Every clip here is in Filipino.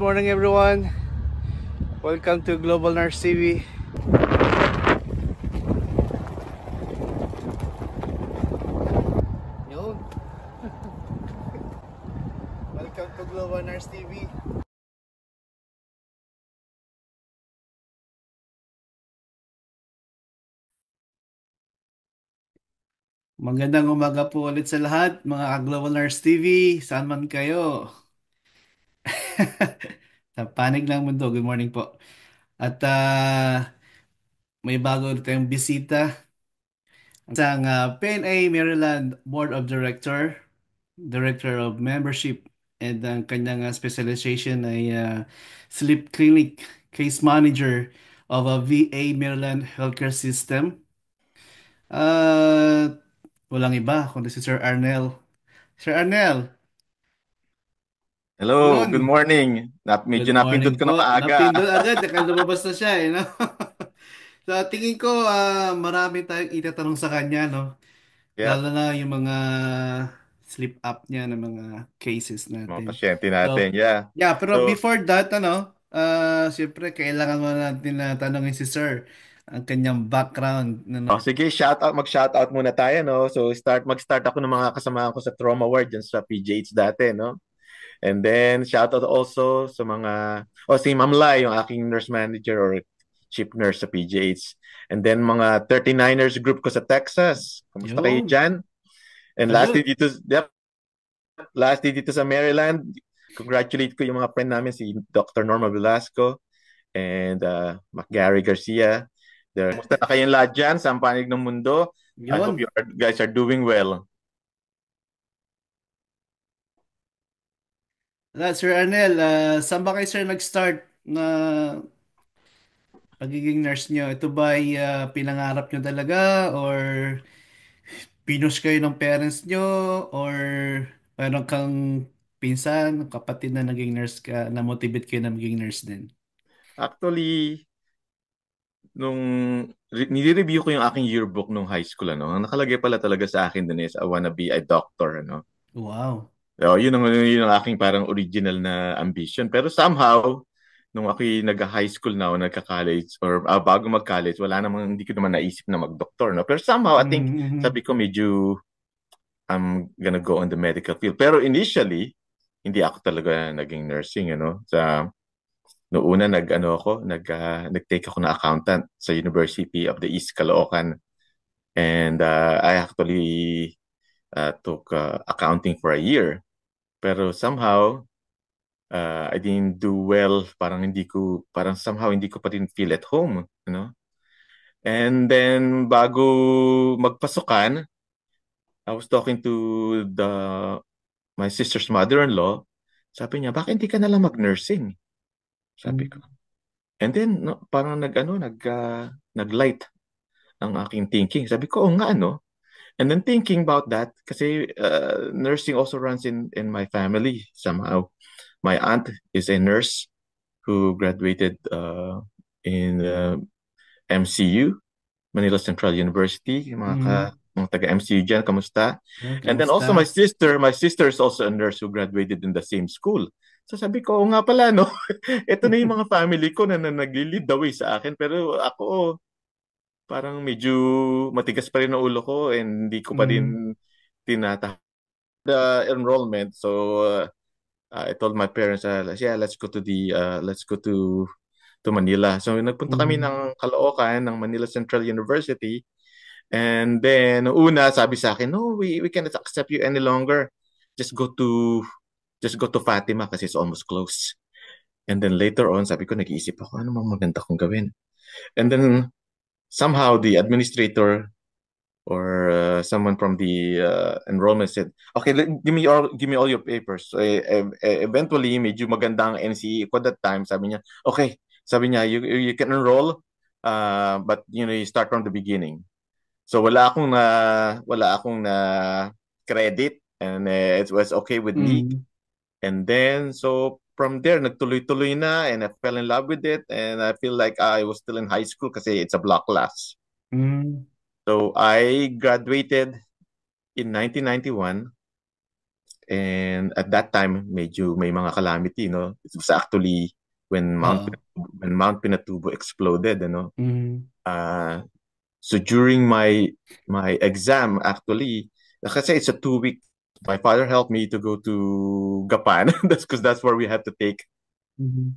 morning everyone. Welcome to Global Nurse TV. Yun. Welcome to Global Nurse TV. Magandang umaga po ulit sa lahat, mga Global Nurse TV, saan man kayo. Sa panig ng mundo, good morning po. At may bago ulit tayong bisita. Isang PNA Maryland Board of Director of Membership, and ang kanyang specialization ay Sleep Clinic Case Manager of a VA Maryland Healthcare System. Uh, Walang iba kundi si Sir Arnel. Sir Arnel, Hello, good yun. morning. Medyo Good napindot morning ko na po. maaga. Napindot agad, lumabas na siya eh, no? So, tingin ko marami tayong itatanong sa kanya, no? Yep, Lalo na yung mga sleep apnea ng mga cases mga natin. pasyente natin. So, Yeah. yeah, pero So, before that, siyempre, kailangan mo natin na tanongin si Sir ang kanyang background. sige, mag-shoutout muna tayo, no? So, mag-start ako ng mga kasamahan ko sa trauma ward dyan sa PGH dati, no? And then, shoutout also sa si Ma'am Lai, yung aking nurse manager or chief nurse sa PGH. And then, mga 39ers group ko sa Texas. Kamusta kayo Yun, dyan? And lastly, salute. dito sa Maryland, congratulate ko yung mga friend namin, si Dr. Norma Velasco and Gary Garcia. Kumusta na kayong lahat dyan sa panig ng mundo? I hope Yun. guys are doing well. Sir Arnel, saan ba kayo sir nag-start na pagiging nurse nyo? Ito ba ay pinangarap nyo talaga or pinush kayo ng parents nyo or meron kang pinsan, kapatid na naging nurse ka, na motivate kayo na maging nurse din? Actually, nung nire-review ko yung aking yearbook nung high school, ang nakalagay pala talaga sa akin dun is I wanna be a doctor, Wow. So, yun ang aking parang original na ambition. Pero somehow, nung ako'y nag-high school na o nagka-college or bago mag-college, hindi ko naman naisip na mag-doktor, no? Pero somehow, I think, Mm-hmm. sabi ko medyo I'm gonna go on the medical field. Pero initially, hindi ako talaga naging nursing, noong una nag-take ako na accountant sa University of the East Caloocan. And I actually took accounting for a year. Pero somehow, I didn't do well. Parang somehow hindi ko pa rin feel at home. And then, bago magpasukan, I was talking to my sister's mother-in-law. Sabi niya, bakit hindi ka na lang mag-nursing? Sabi ko. And then, no, parang nag-light ang aking thinking. Sabi ko, oo nga, ano? And then thinking about that, kasi nursing also runs in my family somehow. My aunt is a nurse who graduated in MCU, Manila Central University. Mm-hmm. Mga taga-MCU dyan, kamusta? And then also Kamusta? my sister is also a nurse who graduated in the same school. So sabi ko, oo nga pala, no? Ito na yung mga family ko na nagli-lead the way sa akin. Pero ako, parang medyo matigas pa rin ang ulo ko and hindi ko pa Mm-hmm. din tinata the enrollment. So I told my parents, yeah, let's go to Manila. So nagpunta kami Mm-hmm. ng Caloocan, ng Manila Central University. And then, una, sabi sa akin, no, we cannot accept you any longer. Just go to just go to Fatima kasi it's almost close. And then later on, sabi ko, nag-iisip ako, ano mang maganda kong gawin? And then somehow the administrator or someone from the enrollment said, okay, give me all your papers. So, eventually, medyo maganda ang NCE ko that time. Sabi niya, you can enroll, but you start from the beginning. So wala akong na credit and it was okay with me. Mm-hmm. And then so from there nagtuloy-tuloy na and I fell in love with it and I feel like I was still in high school kasi it's a block class. So I graduated in 1991 And at that time, medyo may mga calamity, no? It was actually when Oo. Mount Pinatubo exploded, ano? Mm. Uh, so during my exam, actually, kasi it's a 2 week. My father helped me to go to Gapan. That's because that's where we had to take Mhm.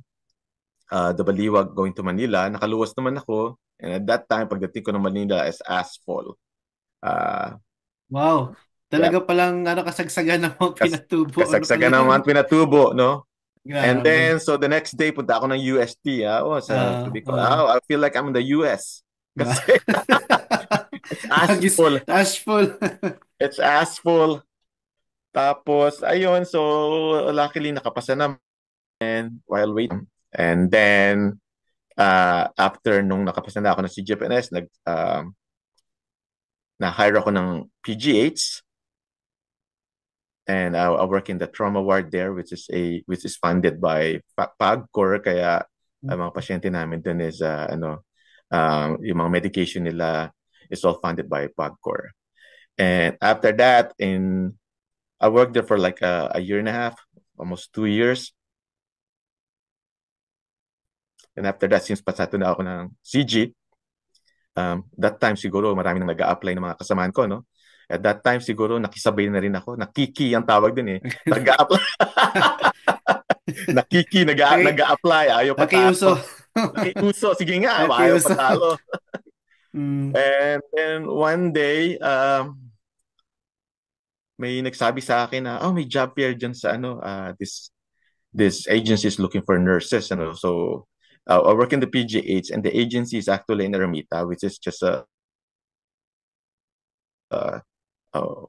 the Baliwag going to Manila. Nakaluwas naman ako. And at that time, pagdating ko ng Manila is asphalt. Uh, Wow. yeah, Talaga palang ano kasagsagan ng mga pinatubo. Ano pala kasagsagan ng yun? Mount Pinatubo, no? And Grabe. then, so the next day, punta ako ng UST. Oh, Ah, sabi ko, ah. I feel like I'm in the US. Wow. Kasi it's asphalt. Ashful. It's asphalt. Tapos, ayun, so luckily nakapasa naman while waiting. And then, after nung nakapasa na ako ng CGFNS, na-hire ako ng PGH and I work in the trauma ward there which is funded by PAGCOR kaya ang mga pasyente namin dun is yung mga medication nila is all funded by PAGCOR. And after that I worked there for like a year and a half, almost 2 years. And after that, since pasado na ako ng CG, that time siguro marami nang nag-a-apply ng mga kasamaan ko, no? At that time siguro nakisabay na rin ako. Nakiki ang tawag din eh. Nag-a-apply. Nakiki, Naki, nag-a-apply. Ayaw nakiuso. patalo. Nakiuso. Sige nga, ayaw Nakiuso. patalo. Mm. And then one day, may nagsabi sa akin na, oh, may job fair dyan sa this agency is looking for nurses. So, I work in the PGH and the agency is actually in Ermita, which is just uh,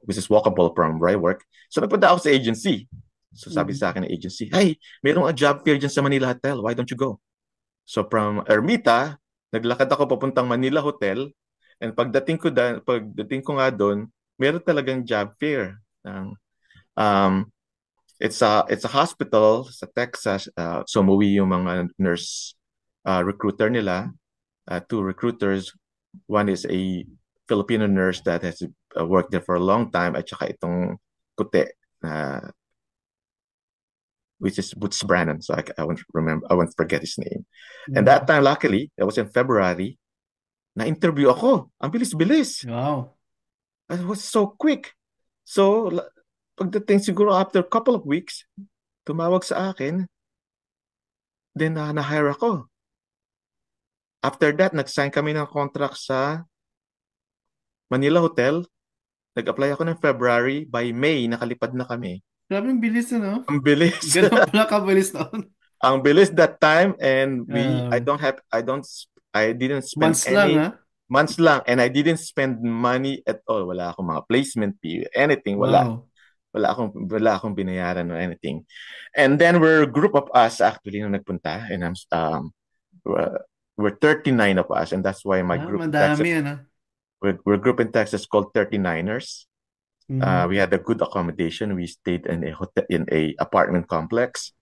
which is walkable from where I work. So nagpunta ako sa agency. So sabi Mm. sa akin ng agency, hey, mayroong a job fair dyan sa Manila Hotel. Why don't you go? So from Ermita, naglakad ako papuntang Manila Hotel. And pagdating ko nga doon, meron talagang job fair. Um, it's a hospital sa Texas. So umuwi yung mga nurse recruiter nila. Two recruiters. One is a Filipino nurse that has worked there for a long time at saka itong Kute, which is Boots Brannan. So I won't remember, I won't forget his name. And that Mm. time, luckily, that was in February, na-interview ako. Ang bilis-bilis. Wow. It was so quick. So, pagdating siguro after a couple of weeks, tumawag sa akin, then na-hire ako. After that, nag-sign kami ng contract sa Manila Hotel. Nag-apply ako ng February. By May, nakalipad na kami. Grabe ang bilis no? Ang bilis. Ganun pala kabilis noon. Ang bilis that time and Um, I didn't spend months lang any ha? months lang and I didn't spend money at all. Wala akong mga placement fee, anything, wala. Wow. Wala akong binayaran or anything. And then we're a group of us actually nung nagpunta and we're, we're 39 of us and that's why my Ah, group in Texas madami ano? we're a group in Texas called 39ers. Mm. We had a good accommodation. We stayed in a hotel in a apartment complex.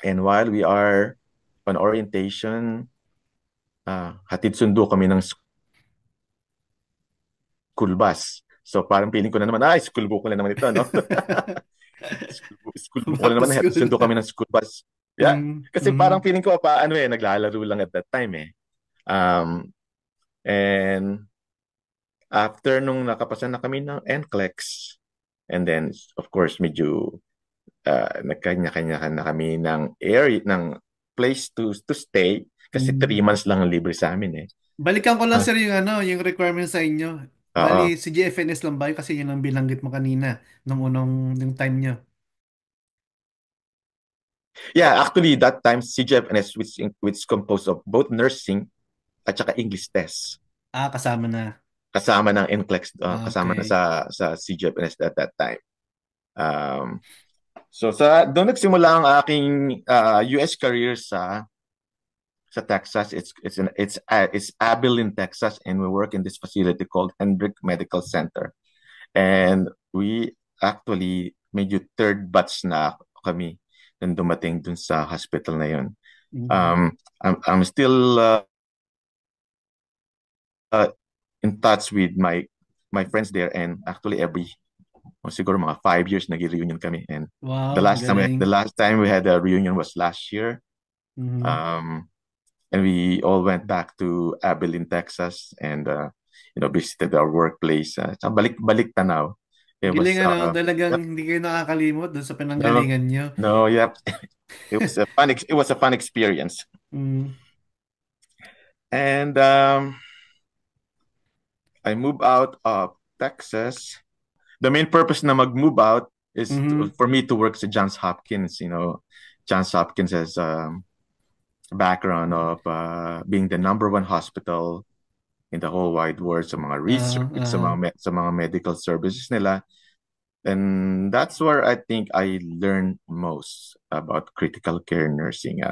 And while we are on orientation, hatid sundo kami ng school bus. So parang feeling ko na naman, school book ko na naman ito, no? School book ko na Back to naman, hatid school. sundo kami ng school bus. Yeah, Mm. kasi parang Mm. feeling ko naglalaro lang at that time eh. Um, and after nung nakapasa na kami ng NCLEX, and then of course medyo nagkanya-kanya na kami ng area, ng place to stay kasi three Mm. months lang ang libre sa amin eh. Balikan ko lang Ah, sir yung ano, yung requirement sa inyo. Bali, Oo. si GFNS lang ba yun? Kasi yun ang binanggit mo kanina nung unang yung time nyo. Yeah, actually that time CGFNS which is composed of both nursing at saka English test. Ah, kasama na. Kasama ng NCLEX, Ah, kasama na okay. sa CGFNS at that time. Um, so doon nagsimula ang aking US career sa Texas. It's Abilene, Texas, and we work in this facility called Hendrick Medical Center. And we actually medyo third batch na kami nung dumating dun sa hospital na yun. Mm. I'm still uh, in touch with my friends there, and actually O siguro mga 5 years nag-reunion kami. And Wow, the galing. last time we had a reunion was last year. Mhm. Um, and we all went back to Abilene, Texas, and visited our workplace. Balik tanaw. It Galing was ano, talagang yep, hindi kayo nakakalimot doon sa no, pinanggalingan nyo. no, yep. It was a fun experience. Mm. And I moved out of Texas. The main purpose na mag-move out is Mhm. for me to work sa Johns Hopkins. Johns Hopkins has background of being the number one hospital in the whole wide world sa mga research, Aha. sa mga medical services nila. And that's where I think I learned most about critical care nursing.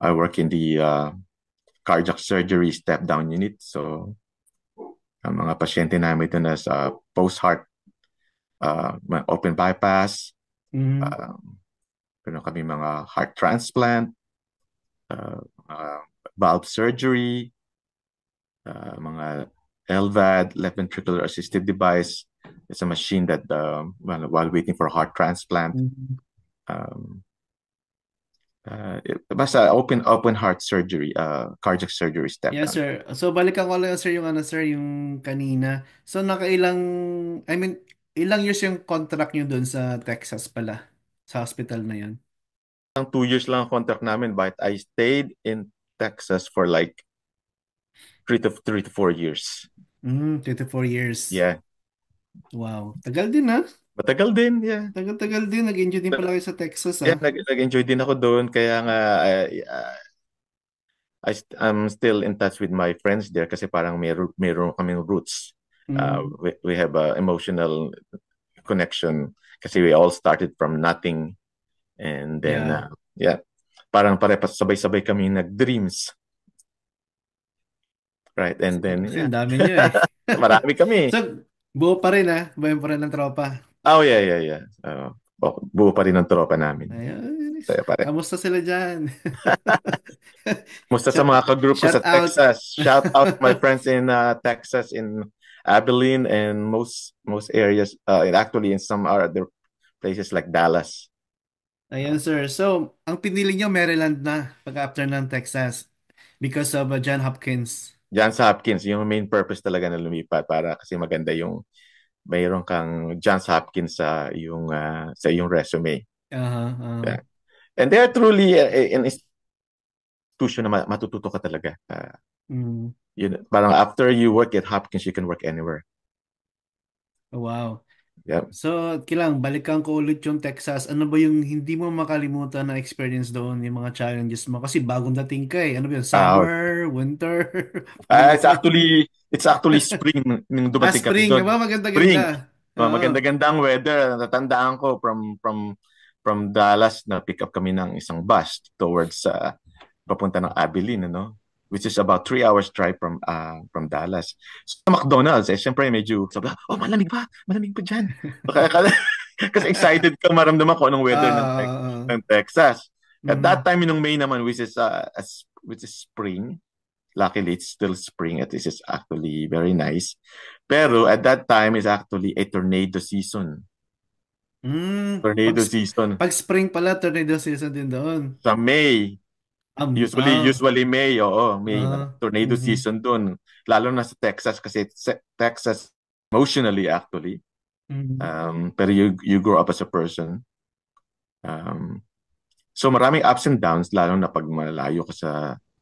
I work in the cardiac surgery step-down unit. So, ang mga pasyente namin doon na sa post-heart, open bypass, Mhm. uh, pero kami mga heart transplant, uh, uh, valve surgery, mga LVAD, left ventricular assisted device. It's a machine that while waiting for heart transplant, Mhm. um, basta open heart surgery, cardiac surgery step Yes, down. sir. So, balikan ko lang, sir, yung ano, sir, yung kanina. So, nakailang, I mean, ilang years yung contract nyo doon sa Texas pala? Sa hospital na yun? Ang 2 years lang ang contract namin, but I stayed in Texas for like 3 to 4 years. 3 to 4 years. Yeah, Wow. Tagal din, ha? matagal din, yeah. Tagal-tagal din. Nag-enjoy din pala kayo sa Texas, Yeah, ah. nag-enjoy din ako doon. Kaya nga, I'm still in touch with my friends there kasi parang meron kaming roots. Mm. We have a emotional connection kasi we all started from nothing. And then, Yeah. yeah, parang pare-pas sabay-sabay kami nag-dreams. Right? And then, Kasi yeah, ang dami nyo, eh. marami kami. So, buo pa rin, ha? Buo pa rin ng tropa. Oh, yeah, yeah, yeah. Buo pa rin ang tropa namin. Ayun. Kaya pare. Kamusta sila dyan? Musta sa Shout, mga ka-group ko sa shout out. Texas. Shout out to my friends in Texas, in Abilene, and most areas. And actually, in some other places like Dallas. Ayan, sir. So, ang pinili nyo, Maryland na pag after ng Texas because of John Hopkins. Johns Hopkins, yung main purpose talaga na lumipat para kasi maganda yung mayroon kang Johns Hopkins sa iyong resume. Uh-huh, Yeah. uh-huh. And they are truly an institution na matututo ka talaga. Mm. Parang after you work at Hopkins, you can work anywhere. Wow. Yeah. So, Kilang, balikan ko ulit yung Texas. Ano ba yung hindi mo makalimutan na experience doon, yung mga challenges mo? Kasi bagong dating ka eh. Ano ba yun? Uh, Summer, winter, monsoon? it's actually spring nung Ah, dumating kami spring. doon. Aba, Spring. maganda-ganda. Oo. Maganda-ganda ang weather. Natatandaan ko from Dallas na pick up kami ng isang bus towards papunta ng Abilene, ano? Which is about 3 hours drive from Dallas. So, sa McDonald's, syempre medyo sabi, oh, malamig ba? Malamig pa dyan. Kasi excited kang maramdaman ko anong weather Ah, ng Texas. At that mm, time, nung May naman, which is spring, luckily, it's still spring. This is actually very nice. Pero at that time is actually a tornado season. pag, Tornado season pag spring pala, tornado season din doon. sa May. Ah, Usually May, oo, May. Tornado mhm, season dun. Lalo na sa Texas kasi Texas emotionally actually. mhm. Pero you grow up as a person. Um, so maraming ups and downs lalo na pag malayo ka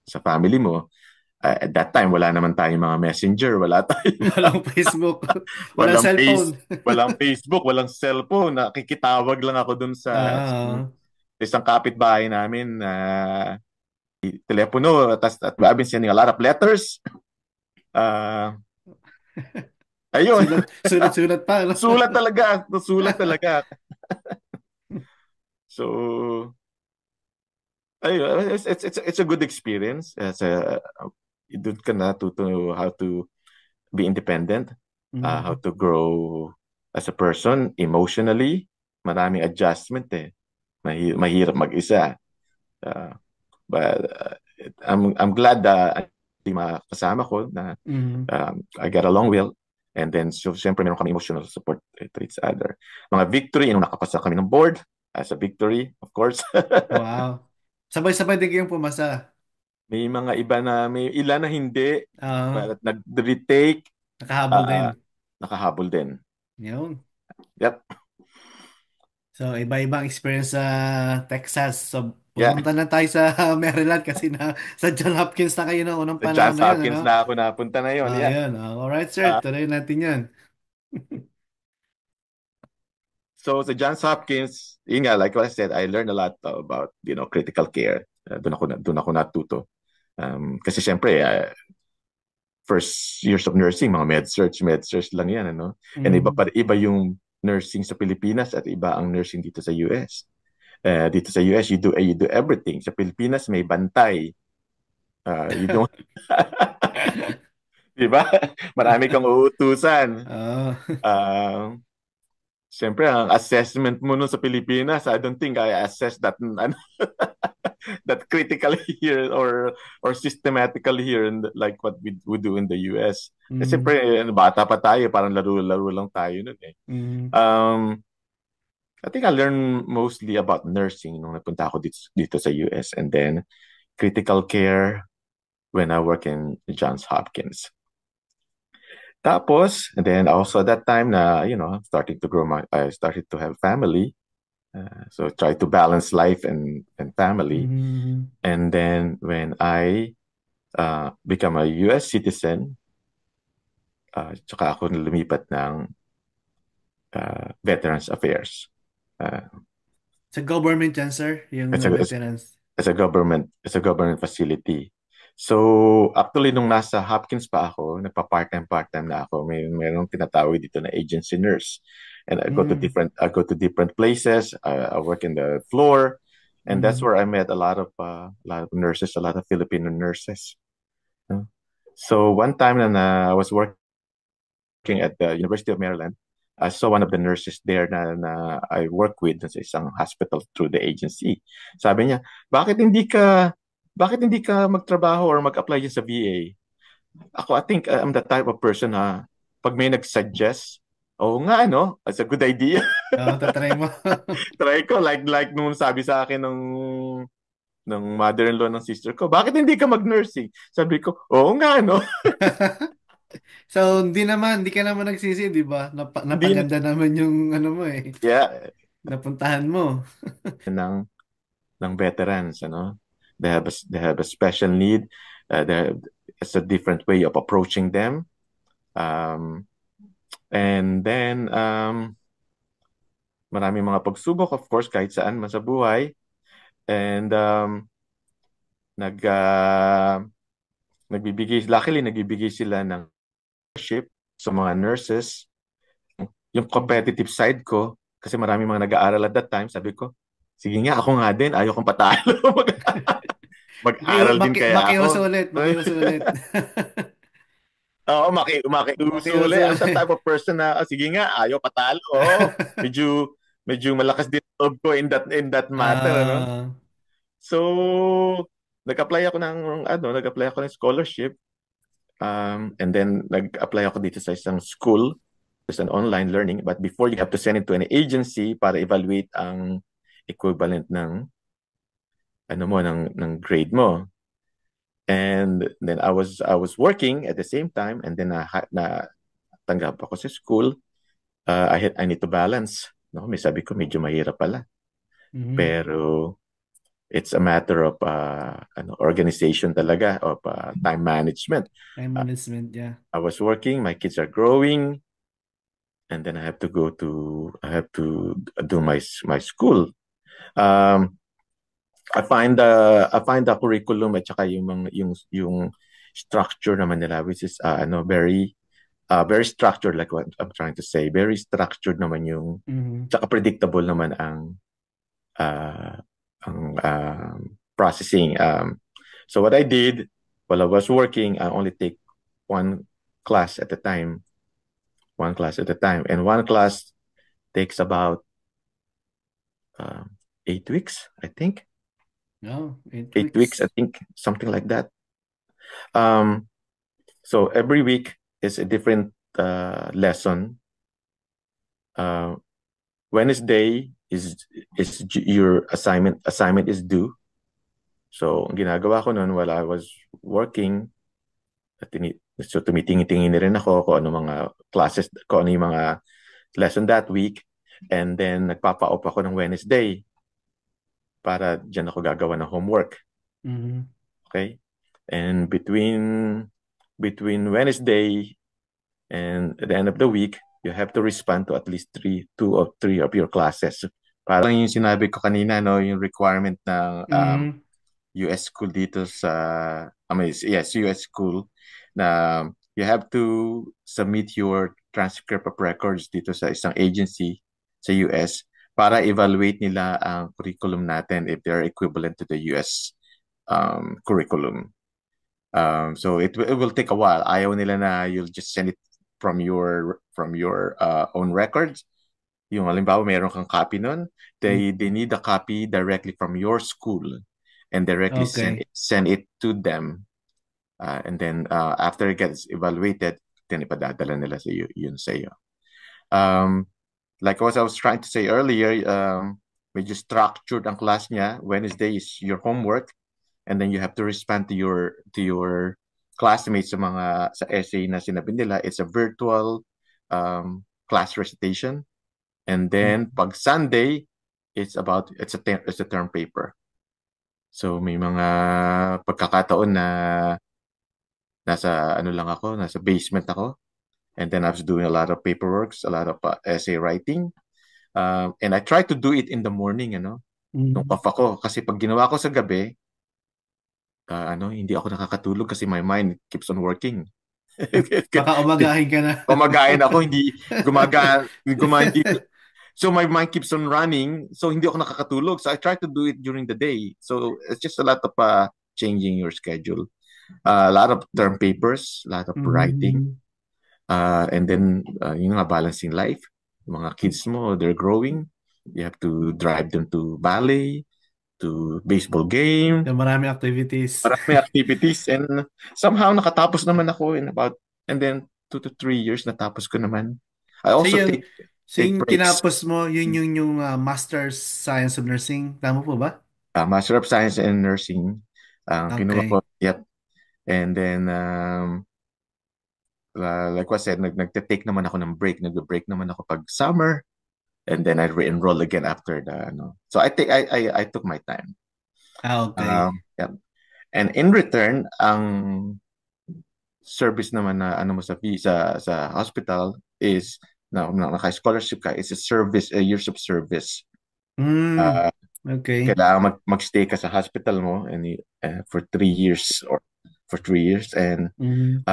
sa family mo. At that time, wala naman tayong mga messenger, wala tayong Walang Facebook, walang walang cellphone. walang Facebook, walang cellphone. Nakikitawag lang ako dun sa Ah, isang kapitbahay namin na telepono at I've been sending a lot of letters. Uh, ayun, sulat pa, no? sulat talaga. So, ayun, it's a good experience. Doon ka na to how to be independent, how Mhm. to grow as a person emotionally. Maraming adjustment eh. Mahirap mag-isa. Uh, but I'm glad yung mga kasama ko na Mhm. I get along well. And then, so, siyempre, meron kami emotional support to each other. Mga victory, yung nakapasa kami ng board, as a victory, of course. Wow. Sabay-sabay din kayong pumasa. May mga iba na, may ilan na hindi, Ah, but nag-retake, nakahabol din. uh, nakahabol din. Yun. Yep. So, iba-ibang experience sa Texas. So, Yeah. pumunta na tayo sa Maryland kasi sa John Hopkins na kayo noong unang Sa panahon Johns na yun, ano? Hopkins na ako napunta na yon. Yeah. Yun. Alright, sir. Uh, Tuloy natin yun. so sa Johns Hopkins, yun nga, like what I said, I learned a lot about, critical care. Doon ako natuto. Kasi syempre, first years of nursing, mga med-surg lang yan, ano? And Mm. iba yung nursing sa Pilipinas at iba ang nursing dito sa US. Dito sa US, you do everything. Sa Pilipinas, may bantay. You don't, di ba? Marami kang uutusan. Oh. Uh, Siyempre, ang assessment mo nun sa Pilipinas, I don't think I assess that that critically here or systematically here like what we do in the US. Kasi Mm. siyempre, bata pa tayo, parang laro-laro lang tayo nun eh. Mm. Um, I think I learned mostly about nursing nung napunta ako dito sa US and then critical care when I work in Johns Hopkins. Tapos, and then also that time na, starting to I started to have family. So try to balance life and family. Mm. And then when I become a US citizen, tsaka ako lumipat ng Veterans Affairs. Uh, Sa government yan, sir, yung as a, as, veterans. as a government facility. So actually nung nasa Hopkins pa ako, nagpa-part-time na ako. Mayroong tinatawag dito na agency nurse. And Mm. I go to different places. I work in the floor, and that's Mm. where I met a lot of nurses, a lot of Filipino nurses. No? So one time I was working at the University of Maryland, I saw one of the nurses there na I work with sa isang hospital through the agency. Sabi niya, bakit hindi ka magtrabaho or mag-apply dyan sa VA? I think I'm the type of person na pag may nag-suggest, oo nga, no? That's a good idea. Tatry mo. Try ko, like nung sabi sa akin ng mother-in-law ng sister ko, bakit hindi ka mag-nursing? Sabi ko, oo nga, no? So, hindi ka naman nagsisi, di ba? Hindi, Napaganda naman yung ano mo eh. yeah, Napuntahan mo. ng veterans, ano? They have a special need. It's a different way of approaching them. Um, and then maraming mga pagsubok, of course, kahit saan man sa buhay. And nag uh, nagbibigay sila ng ship sa mga nurses. Yung competitive side ko, kasi maraming mga nag-aaral at that time, sabi ko, sige nga, ako nga din, ayaw kong patalo. Mag-aaral din kaya Makiuso ako. ulit, makiuso ulit. Oo, makiuso Makiuso ulit. I'm the ulit. type of person na, sige nga, ayaw patalo. Oo, medyo malakas din loob ko in that matter, ano? Ah, So, nag-apply ako ng scholarship. And then nag-apply ako dito sa isang school. There's an online learning, but before you have to send it to an agency para evaluate ang equivalent ng ano mo ng grade mo. And then I was working at the same time, and then na tanggap ako sa school. I need to balance. No, may sabi ko medyo mahirap pala. mhm. Pero it's a matter of organization talaga of time management. Time Uh, management, yeah. I was working, my kids are growing, and then I have to do my school. Um, I find the curriculum at saka yung structure naman nila, which is very structured, like what I'm trying to say. Very structured naman yung Mhm. saka predictable naman uh, ang processing. So what I did while I was working, I only take one class at a time, and one class takes about 8 weeks, I think. Oh, eight 8 weeks, I weeks. think, something like that. Um, so every week is a different. lesson. Uh, Wednesday is your assignment is due. So, ang ginagawa ko noon while I was working, so tumitingin-tingin na rin ako kung ano mga classes, kung ano yung mga lesson that week. And then, nagpapa-off ako ng Wednesday para dyan ako gagawa ng homework. Mhm. Okay? And between Wednesday and at the end of the week, you have to respond to at least two or three of your classes. Parang yung sinabi ko kanina, no, yung requirement ng Mhm. US school dito sa, I mean, yes, US school na you have to submit your transcript of records dito sa isang agency sa US para evaluate nila ang curriculum natin if they're equivalent to the US curriculum. So it will take a while. Ayaw nila na you'll just send it from your own records. Yung halimbawa mayroon kang copy nun, they need a copy directly from your school and directly Okay. send it to them. And then after it gets evaluated, then ipadadala nila sa iyo, yun sa iyo. Um, like what I was trying to say earlier, medyo structured ang class niya. Wednesday is your homework, and then you have to respond to your classmates sa mga sa essay na sinabi nila. It's a virtual class recitation. And then pag Sunday, it's a term paper. So may mga pagkakataon na nasa basement ako. And then I was doing a lot of paperworks, a lot of essay writing. And I try to do it in the morning, nung Mhm. off ako. Kasi pag ginawa ko sa gabi, hindi ako nakakatulog kasi my mind keeps on working. Baka umagahin ka na. Gumagain ako, hindi hindi. So my mind keeps on running, so hindi ako nakakatulog. So I try to do it during the day. So it's just a lot of changing your schedule. A lot of term papers, a lot of writing. Mhm. And then, yun nga, balancing life. Yung mga kids mo, they're growing. You have to drive them to ballet, to baseball game, Yung maraming activities. marami activities. And somehow, nakatapos naman ako and then 2 to 3 years, natapos ko naman. I So also yung, take breaks. tinapos mo, yung Master's Science of Nursing. Tama po ba? Master of Science in Nursing. Kinuha ko, Okay. yep. And then, like what I said, nagte-take naman ako ng break. Nag-break naman ako pag summer. And then I re-enroll again after the so I took my time. Okay. Yeah. And in return, ang service naman na ano mo sa hospital is na naka-scholarship ka is a service, a years of service. Mm, Uh, okay. Kailangan magstay ka sa hospital mo for 3 years or for 3 years Mm.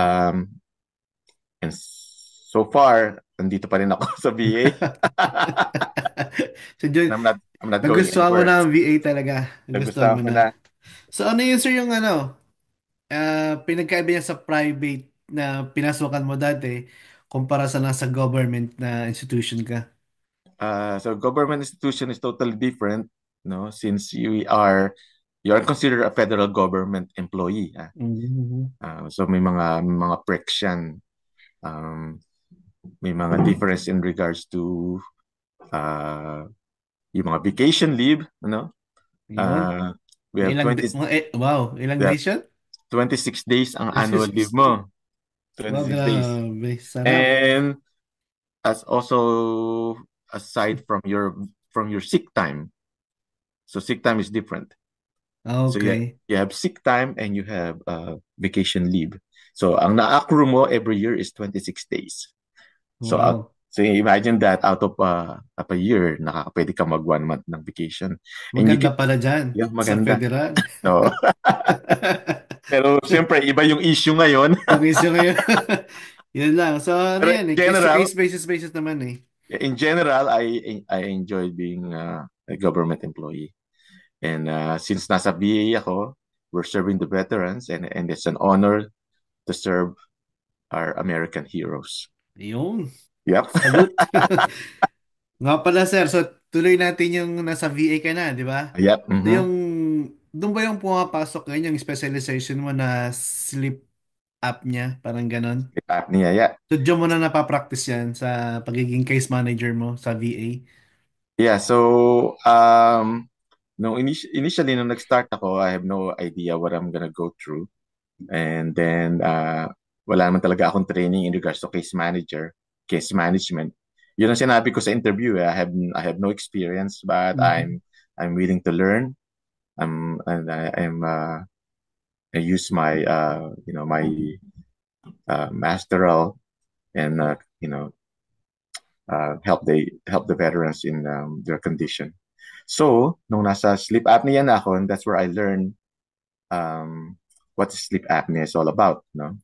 and so far nandito pa rin ako sa VA. So, Jun, I'm not going nagustuhan mo anywhere. na ang VA talaga. Nagustuhan Nagustuhan mo ko na. na. So, ano yun, sir, yung pinagkaiba niya sa private na pinasukan mo dati kumpara sa nasa government na institution ka? So government institution is totally different, no? Since you are considered a federal government employee. Mhm. So may mga perks yan. Um, may mga difference in regards to uh, yung mga vacation leave, ano? Yun. Uh, we have 20 Wow, ilang yeah, days yun? 26 days ang annual leave 60. mo. Wow, 26 days. grabe. Sarap. And as also aside from your sick time. So sick time is different. So Okay. you have sick time and you have vacation leave. So ang na-accrue mo every year is 26 days. So Wow. so imagine that out of a year, pwede ka mag 1 month ng vacation. And you Maganda can, pala dyan yeah, sa maganda. federal. So, pero siyempre, iba yung issue ngayon. Yung issue ngayon. Yun lang. So, ano Pero yan eh. Case to case basis naman eh. in general, I enjoy being a government employee. And since nasa VA ako, we're serving the veterans and it's an honor to serve our American heroes. Yun. Yep. Salute. Nga pala sir, so tuloy natin yung nasa VA ka na, di ba? Yep. So Mm-hmm. yung, doon ba yung pumapasok ngayon yung specialization mo na sleep app niya, parang ganon. Sleep apnea, yeah. So, diyan mo na napapractice yan sa pagiging case manager mo sa VA. Yeah, so no initially nung nag-start ako, I have no idea what I'm gonna go through. And then wala naman talaga akong training in regards to case management. Yun ang sinabi ko sa interview, eh. I have no experience, but Mhm. I'm willing to learn. I use my my masteral and help the veterans in their condition. So, nung nasa sleep apnea na ako, and that's where I learned um, what sleep apnea is all about. No,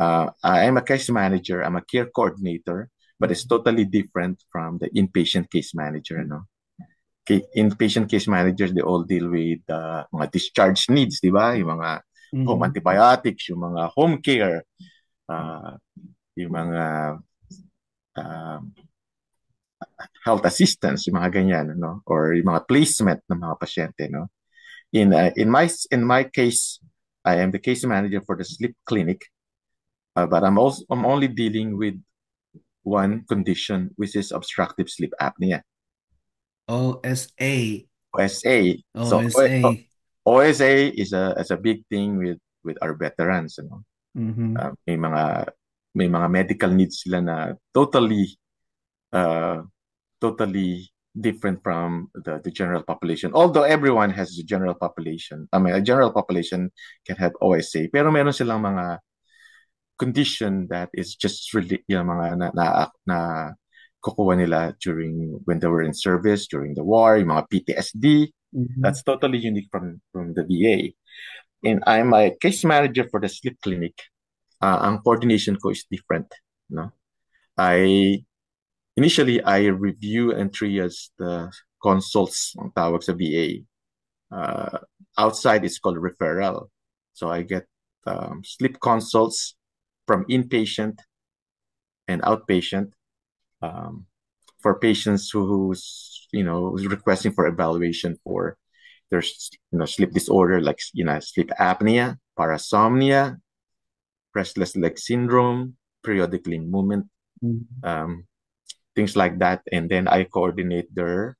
I'm a case manager. I'm a care coordinator, but it's Mhm. totally different from the inpatient case manager. No, inpatient case managers, they all deal with mga discharge needs, di ba? Yung mga home Mhm. antibiotics, yung mga home care, uh, yung mga uh, health assistance, yung mga ganyan, no? Or yung mga placement ng mga pasyente, no? In my case, I am the case manager for the sleep clinic, but I'm only dealing with one condition, which is obstructive sleep apnea, OSA. OSA. So OSA. OSA is a big thing with our veterans, you know. Mhm. Uh, may mga may mga medical needs sila na uh, totally different from the general population. Although everyone has a general population, I mean, a general population can have OSA, pero meron silang mga condition that is just really yung mga na kukuha nila during when they were in service during the war, yung mga PTSD. Mhm. That's totally unique from the VA. And I'm a case manager for the sleep clinic. Ang coordination ko is different. No, I I review and triage the consults ang tawag sa VA. Uh, Outside, it's called referral. So I get sleep consults from inpatient and outpatient um, for patients who's who's requesting for evaluation for their sleep disorder like sleep apnea, parasomnia, restless leg syndrome, periodic limb movement, Mhm. um, things like that, and then I coordinate their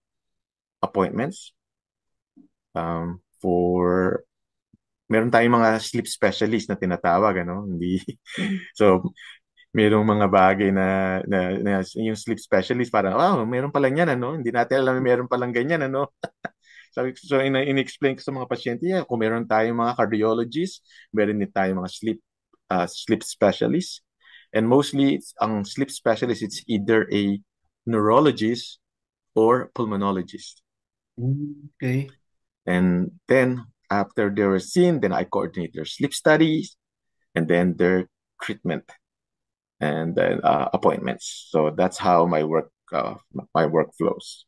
appointments for meron tayong mga sleep specialist na tinatawag, ano, hindi. So merong mga bagay na yung sleep specialist parang, wow, meron pala yan, ano, hindi natin alam na meron palang ganyan, ano. So in-explain ko sa mga pasyente, yeah, kung meron tayong mga cardiologist, meron din tayong mga sleep specialist. And mostly, ang sleep specialist, it's either a neurologist or pulmonologist. Okay. And then after they were seen, then I coordinate their sleep studies and then their treatment and then appointments. So that's how my work flows.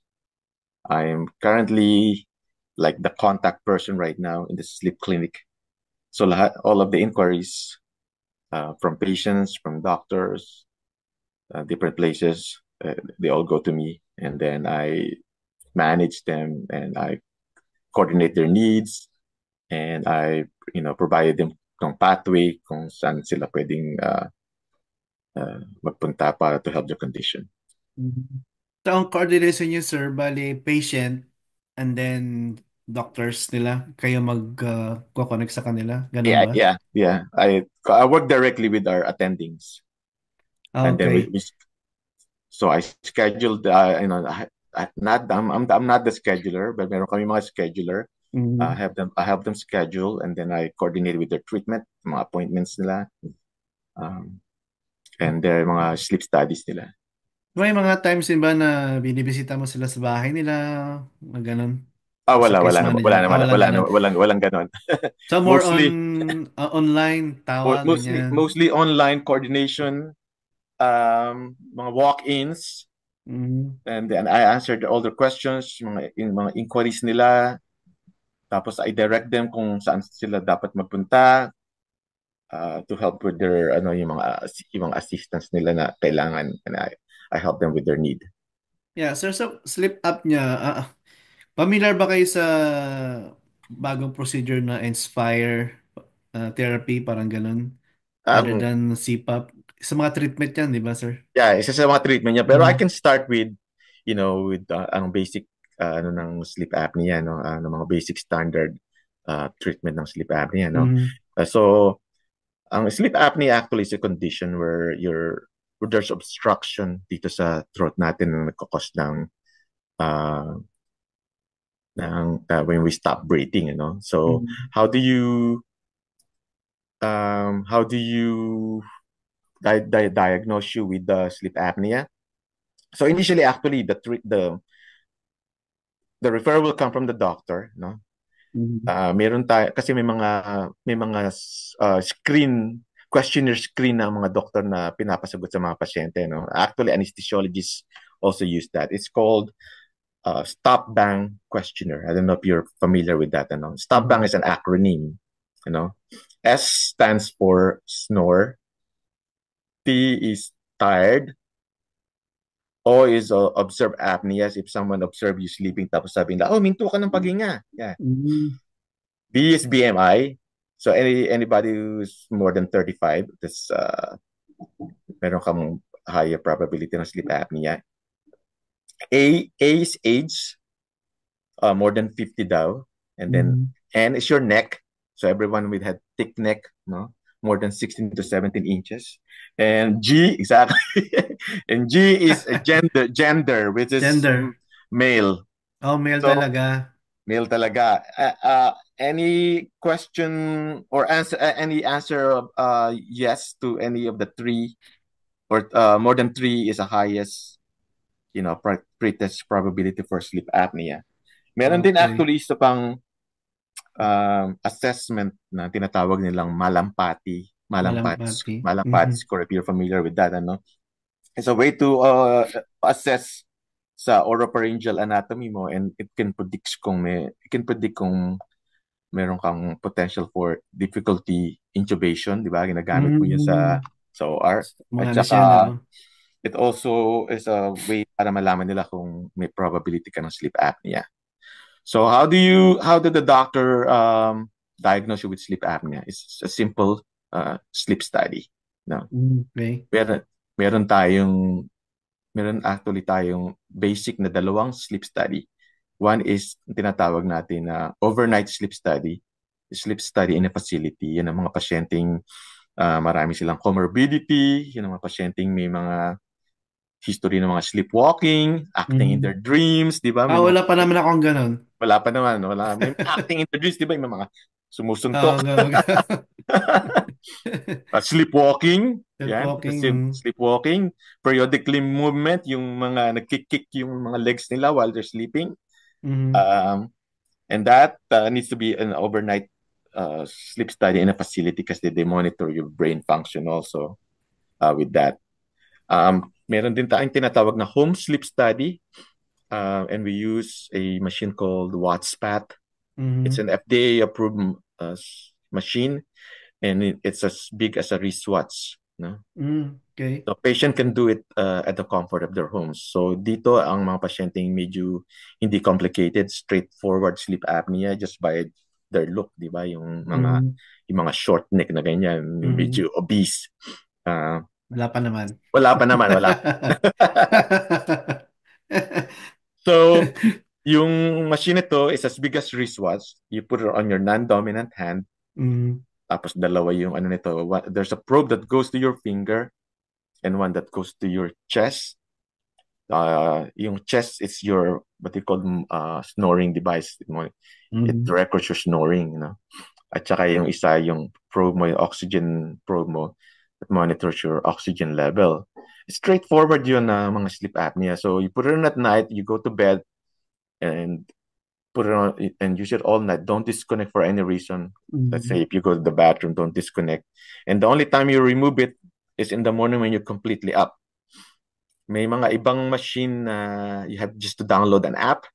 I'm currently like the contact person right now in the sleep clinic. So all of the inquiries from patients, from doctors, different places, they all go to me, and then I manage them and I coordinate their needs, and I provide them ng pathway kung saan sila pwedeng magpunta para to help their condition. Mhm. So, ang coordination niyo, sir, bali, patient, and then doctors nila, kayo mag-connect sa kanila. Ganun Yeah, ba? yeah, yeah. I work directly with our attendings, Ah, and then okay. so I scheduled. I'm not the scheduler, but meron kami mga scheduler. Mhm. I have them schedule, and then I coordinate with their treatment, mga appointments nila, um, and their mga sleep studies nila. May mga times din ba na binibisita mo sila sa bahay nila? Mga ganun. As a Wala, case wala naman, manager. wala naman, Walang wala ganun. naman, walang ganon. So, more on Mostly, online, tawag, mostly, ganyan. mostly online coordination, mga walk-ins, Mhm. and then I answered all their questions, mga inquiries nila, tapos I direct them kung saan sila dapat magpunta to help with their yung mga assistance nila na kailangan, and I help them with their need. Yeah, sir, so sleep up niya, familiar ba kayo sa bagong procedure na Inspire therapy, parang ganun? other Um, than CPAP? Sa mga treatment yan, di ba, sir? yeah, isa sa mga treatment niya. Pero I Mm-hmm. can start with, with ang basic ano ng sleep apnea, no? Ng mga basic standard treatment ng sleep apnea, no? Mm-hmm. So, ang sleep apnea actually is a condition where there's obstruction dito sa throat natin na nagkakos uh, when we stop breathing, you know. So, Mm-hmm. how do you how do you diagnose you with the sleep apnea? So initially, actually, the referral will come from the doctor, no? Mm-hmm. Meron tayo kasi may mga questionnaire screen na ang mga doktor na pinapasagot sa mga pasyente, no? Actually, anesthesiologists also use that. It's called stop bang questionnaire. I don't know if you're familiar with that, ano. Stop bang Mm-hmm. is an acronym, you know. S stands for snore, T is tired, O is observe apnea, if someone observe you sleeping tapos sabi nila, oh, minto ka ng paghinga. Yeah. Mm-hmm. B is BMI. So anybody who's more than 35, that's meron kang higher probability ng sleep apnea. A is age, more than 50 daw. And then Mm-hmm. N is your neck. So everyone with had thick neck, no? More than 16 to 17 inches. And G, exactly. And G is a gender, which is Gender. male. Oh, male So talaga. male talaga. Any question or answer, any answer of yes to any of the three or more than three is the highest, pretest probability for sleep apnea. Meron din Okay. actually isa pang assessment na tinatawag nilang malampati. Malampati. Malampati. Malampati Mm-hmm. score, if you're familiar with that, ano? It's a way to assess sa oropharyngeal anatomy mo, and it can predict kung meron kang potential for difficulty intubation, di ba? Ginagamit mo yun Mm-hmm. sa OR. Mga At ano siya, no? saka it also is a way para malaman nila kung may probability ka ng sleep apnea. So how did the doctor diagnose you with sleep apnea? It's a simple sleep study. No, Okay. meron meron tayong meron actually tayong basic na dalawang sleep study. One is tinatawag natin na overnight sleep study in a facility. Yan ang mga pasyenteng marami silang comorbidity, yan ang mga pasyenteng may mga history ng mga sleepwalking, acting in Mm-hmm. their dreams, di ba? May mga Wala pa naman akong ganun. wala pa naman, wala. May acting in the dreams, di ba? May mga sumusuntok. Ganun. Sleepwalking, yan, Walking. sleepwalking, periodically movement, yung mga nagkick yung mga legs nila while they're sleeping. Mm-hmm. Um, and that needs to be an overnight sleep study in a facility because they monitor your brain function also with that. Meron din tayong tinatawag na home sleep study, and we use a machine called WattSpat. It's Mm-hmm. an FDA-approved machine, and it's as big as a wristwatch. No? Mm, okay. The patient can do it at the comfort of their homes. So dito ang mga pasyenteng medyo hindi complicated, straightforward sleep apnea just by their look, di ba? Mm-hmm. Yung mga short neck na ganyan, Mm-hmm. medyo obese. Uh, Wala pa naman. wala pa naman, wala. So, yung machine ito is as big as wristwatch. You put it on your non-dominant hand, Mm-hmm. tapos dalawa yung ano nito. There's a probe that goes to your finger and one that goes to your chest. Yung chest is your what you call snoring device. It Mm-hmm. records your snoring, you know. At saka yung isa, yung probe mo, yung oxygen probe mo, that monitors your oxygen level. Straightforward yun na mga sleep apnea. So you put it on at night, you go to bed, and put it on and use it all night. Don't disconnect for any reason. Let's Mm-hmm. say if you go to the bathroom, don't disconnect. And the only time you remove it is in the morning when you're completely up. May mga ibang machine na you have just to download an app,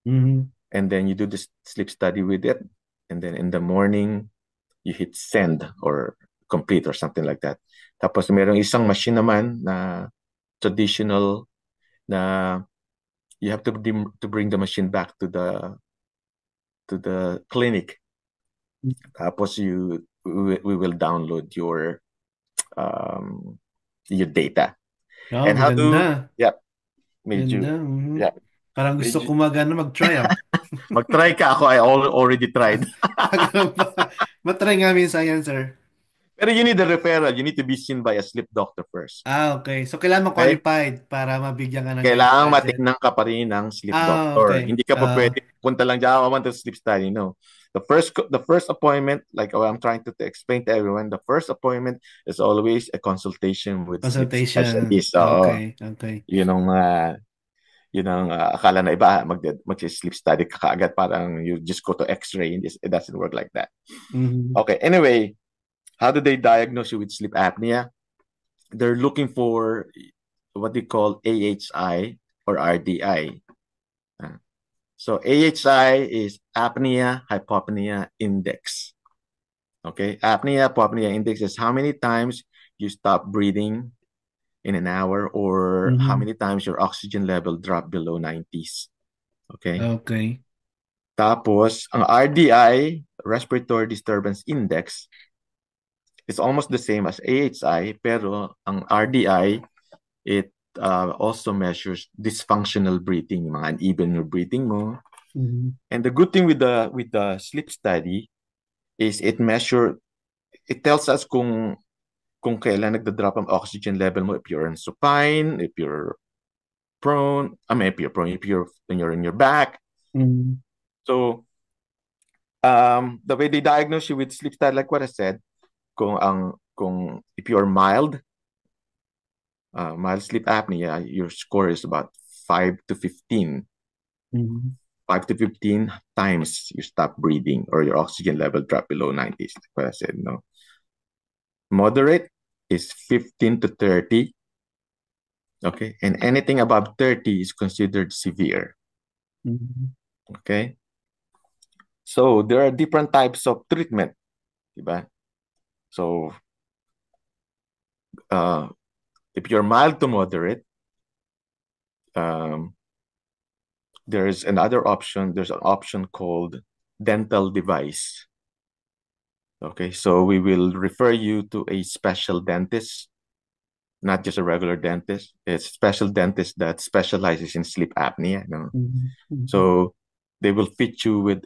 Mm-hmm. and then you do this sleep study with it. And then in the morning, you hit send or complete or something like that. Tapos mayroong isang machine naman na traditional na you have to bring the machine back to the clinic. Tapos we will download your your data. Oh, And how to, maganda. yeah, medyo, Ganda. Mhm. yeah, Parang gusto medyo, ko mag-try ah. mag-try ka ako, already tried. Ganun ba? Matry nga minsan yan, sir. Pero you need a referral. You need to be seen by a sleep doctor first. Okay. So, kailangan mo Okay? qualified para mabigyan ka ng ganyan Kailangan budget. matingnan ka pa rin ng sleep doctor. Okay. Hindi ka pa pwede punta lang dyan, I want to sleep study. No. The first appointment, like what I'm trying to explain to everyone, the first appointment is always a consultation with sleep Consultation. specialist. Oo. Okay. Okay. Yun ang, akala na iba, mag-sleep study ka kaagad, parang you just go to x-ray. It doesn't work like that. Mhm. Okay, anyway, how do they diagnose you with sleep apnea? They're looking for what they call AHI or RDI. So AHI is apnea hypopnea index. Okay, apnea hypopnea index is how many times you stop breathing in an hour or how Mhm. many times your oxygen level drop below 90s. Okay. Okay. Tapos, ang RDI, Respiratory Disturbance Index, is almost the same as AHI, pero ang RDI, it also measures dysfunctional breathing, yung mga uneven your breathing mo. Mhm. And the good thing with the sleep study is it tells us kung kailan nagda-drop ang oxygen level mo, if you're in supine, if you're prone, if you're prone, if you're when you're in your back. Mhm. So the way they diagnose you with sleep study, like what I said, kung if you're mild sleep apnea, your score is about 5 to 15. Mhm. 5 to 15 times you stop breathing or your oxygen level drop below 90s, like what I said, no. Moderate is 15 to 30. Okay. And anything above 30 is considered severe. Mhm. Okay. So there are different types of treatment. Diba? So uh, if you're mild to moderate, um, there's another option. There's an option called dental device. Okay, so we will refer you to a special dentist, not just a regular dentist. It's a special dentist that specializes in sleep apnea. No? Mhm. Mhm. So they will fit you with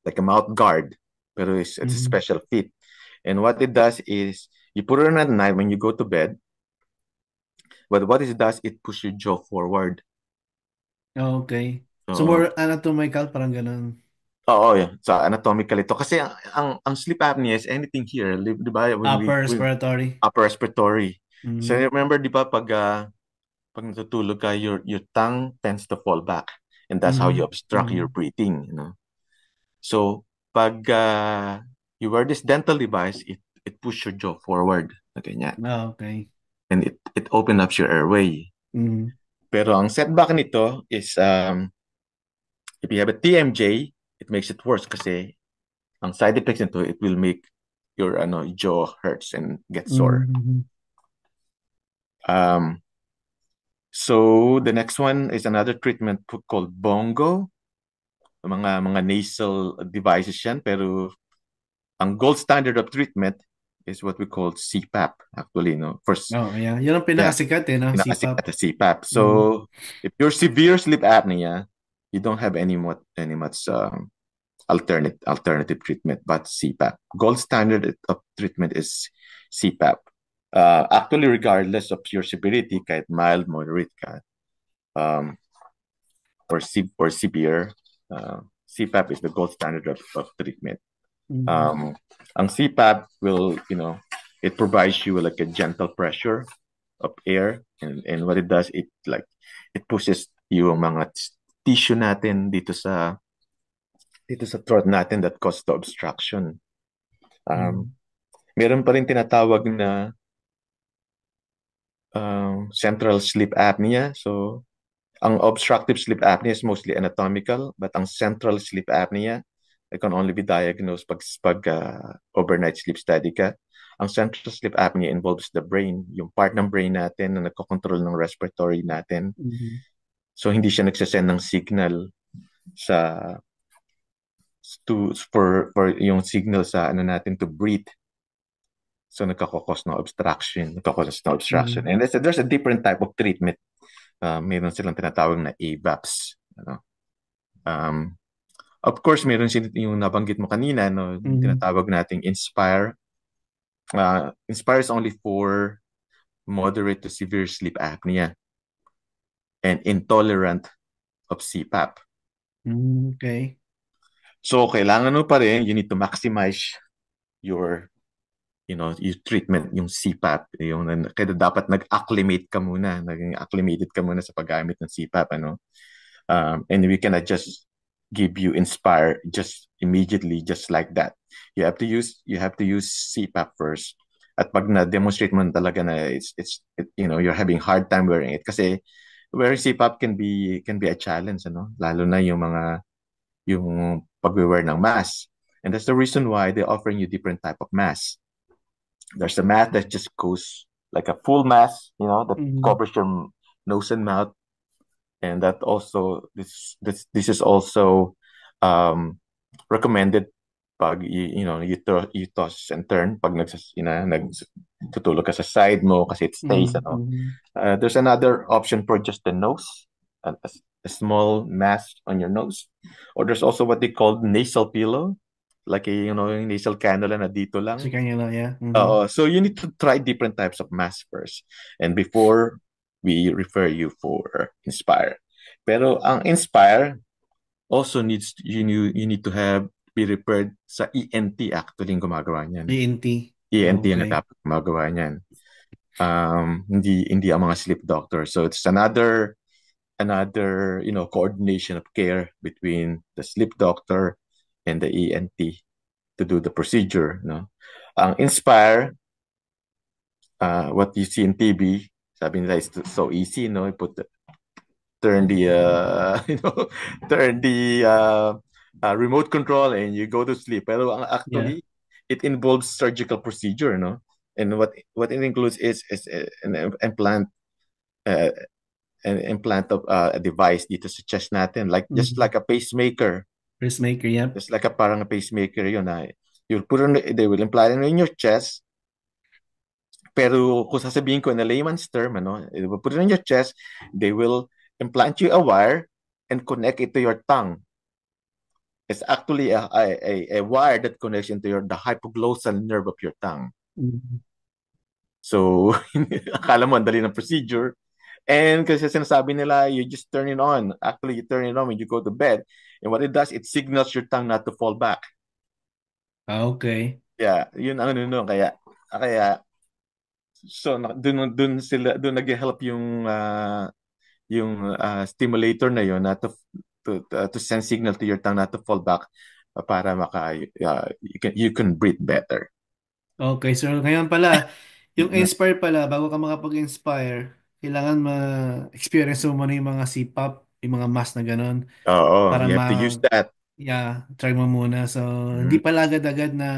like a mouth guard, but it's a Mhm. special fit. And what it does is you put it on at night when you go to bed. But what it does, it pushes your jaw forward. Okay. So So, more anatomical, parang ganun. oo, yeah. Sa anatomical ito. Kasi ang sleep apnea is anything here. Di ba? When Upper we respiratory. upper respiratory. So Mhm. remember, di ba, pag natutulog ka, your tongue tends to fall back. And that's how you Mhm. obstruct your Mhm. breathing, you know. So, pag you wear this dental device, it pushes your jaw forward. Na ganyan. Okay. And it opens up your airway. Mhm. Pero ang setback nito is if you have a TMJ, it makes it worse kasi ang side effects nito, it will make your jaw hurts and get sore. Mhm. Um, so the next one is another treatment called Bongo. Mga nasal devices yan, pero ang gold standard of treatment is what we call CPAP actually, no? First, Oh, yeah. Yun ang yeah, pinakasikat eh, no? CPAP. pinakasikat na CPAP. So Mhm. if you're severe sleep apnea, you don't have any much alternative treatment but CPAP. Gold standard of treatment is CPAP. Actually, regardless of your severity, kahit mild, moderate ka, um, or severe, CPAP is the gold standard of treatment. Mhm. Um, ang CPAP will, it provides you like a gentle pressure of air, and what it does, it pushes yung mga tissue natin dito sa throat natin that cause the obstruction. Um, Mhm. Meron pa rin tinatawag na central sleep apnea. So, ang obstructive sleep apnea is mostly anatomical, but ang central sleep apnea, it can only be diagnosed pag overnight sleep study ka. Ang central sleep apnea involves the brain, yung part ng brain natin na nagkocontrol ng respiratory natin. Mhm. So, hindi siya nagsasend ng signal sa for yung signal sa ano natin to breathe So nagkakakos ng obstruction, nagkakakos ng obstruction. Mm. And there's a different type of treatment. Meron silang tinatawag na AVAPs. Ano? Um, of course, meron yung nabanggit mo kanina, no, yung Mm. tinatawag nating Inspire. Inspire is only for moderate to severe sleep apnea and intolerant of CPAP. Mm, okay. So, kailangan mo pa rin, you need to maximize your, yung treatment, yung CPAP. Kaya dapat nag-acclimate ka muna, naging acclimated ka muna sa paggamit ng CPAP, ano? And we cannot just give you Inspire just immediately, just like that. You have to use CPAP first. At pag na-demonstrate mo talaga na you're having hard time wearing it kasi wearing CPAP can be a challenge, ano? Lalo na yung pag-wear ng mask. And that's the reason why they're offering you different type of masks. There's a mask that just goes like a full mask, that Mm. covers your nose and mouth. And that also this is also recommended pag you toss and turn pag nagtutulog ka sa side mo kasi it stays, Mm. ano. Mm. There's another option for just the nose, a small mask on your nose, or there's also what they call nasal pillow, like yung nasal cannula na dito Si lang. kanya lang, yeah. Mm-hmm. So you need to try different types of masks first, and before we refer you for Inspire. Pero ang Inspire also you need to be referred sa ENT, actually yung gumagawa niyan. ENT. ENT ang Okay. dapat gumagawa niyan. Hindi ang mga sleep doctor. So it's another coordination of care between the sleep doctor and the ENT to do the procedure, no. Ang Inspire, what you see in TV, sabi nila it's so easy, no. Turn the turn the remote control and you go to sleep. Pero Yeah. actually, it involves surgical procedure, no. And what it includes is an implant, uh, of a device dito sa chest natin, like just Mm-hmm. like a pacemaker, Pacemaker, yep. just like a parang a pacemaker yun. They will implant it in your chest. Pero kung sasabihin ko in a layman's term, ano, they will put it in your chest, they will implant you a wire and connect it to your tongue. It's actually a wire that connects into the hypoglossal nerve of your tongue. Mm-hmm. So, akala mo ang dali ng procedure. And kasi sinasabi nila, you just turn it on. Actually, you turn it on when you go to bed. And what it does, it signals your tongue not to fall back. Ah, okay. Yeah, yun ang ano, kaya so doon nag-help yung stimulator na yun na to send signal to your tongue not to fall back, para you can breathe better. Okay, so ngayon pala, yung Inspire pala, bago ka makapag-inspire, kailangan ma-experience mo muna yung mga CPAP, yung mga mask na gano'n, Oo, para you have to use that. yeah, try mo muna. So, hindi Mhm. pala agad-agad na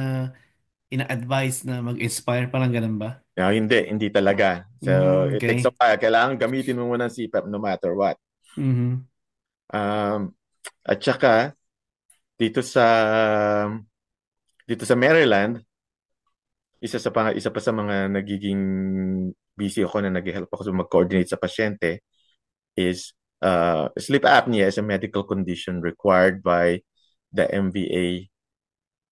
ina-advise na mag-inspire, parang ganun ba? Hindi talaga. So Mm, it takes a okay. while. Kailangan gamitin mo muna ang CPAP no matter what. Mm-hmm. Um, at saka dito sa dito sa Maryland, isa pa sa mga nagiging busy ako na nag-help ako sa mag-coordinate sa pasyente is sleep apnea is a medical condition required by the MVA,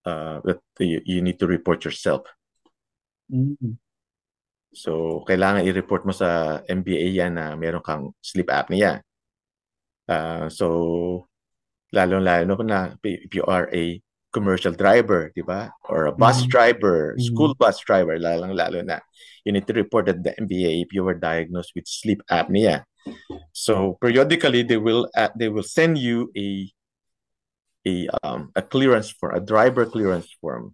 that you need to report yourself. Mm-hmm. So, kailangan i-report mo sa MVA yan na meron kang sleep apnea. So, lalo-lalo na if you are a commercial driver, di ba? Or a bus Mm-hmm. driver, school Mm-hmm. bus driver, lalo na. You need to report at the MVA if you were diagnosed with sleep apnea. So, periodically, they will send you a clearance for a driver clearance form,